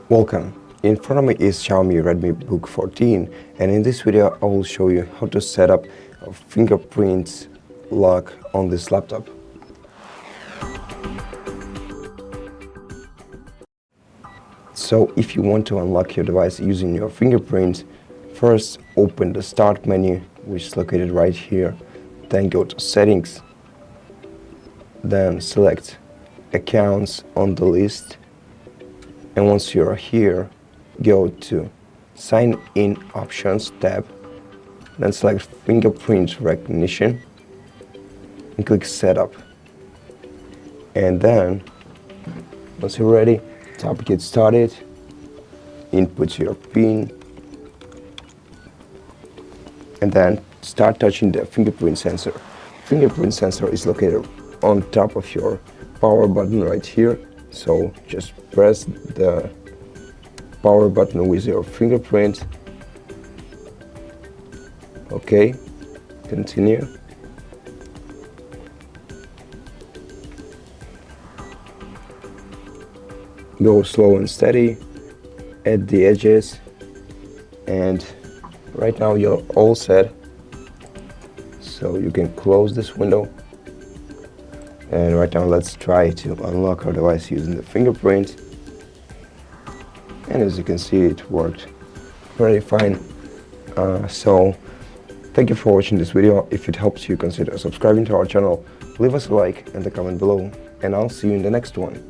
Welcome. In front of me is Xiaomi RedmiBook 14, and in this video I will show you how to set up a fingerprint lock on this laptop. So if you want to unlock your device using your fingerprint, first open the Start menu, which is located right here. Then go to Settings. Then select Accounts on the list. And once you're here, go to Sign In Options tab. Then select Fingerprint Recognition and click Setup. And then, once you're ready, tap Get Started, input your PIN, and then start touching the fingerprint sensor. Fingerprint sensor is located on top of your power button right here. So just press the power button with your fingerprint. Okay, continue. Go slow and steady at the edges, and right now you're all set. So you can close this window. And right now let's try to unlock our device using the fingerprint. And as you can see, it worked very fine. So thank you for watching this video. If it helps you, consider subscribing to our channel, leave us a like and a comment below, and I'll see you in the next one.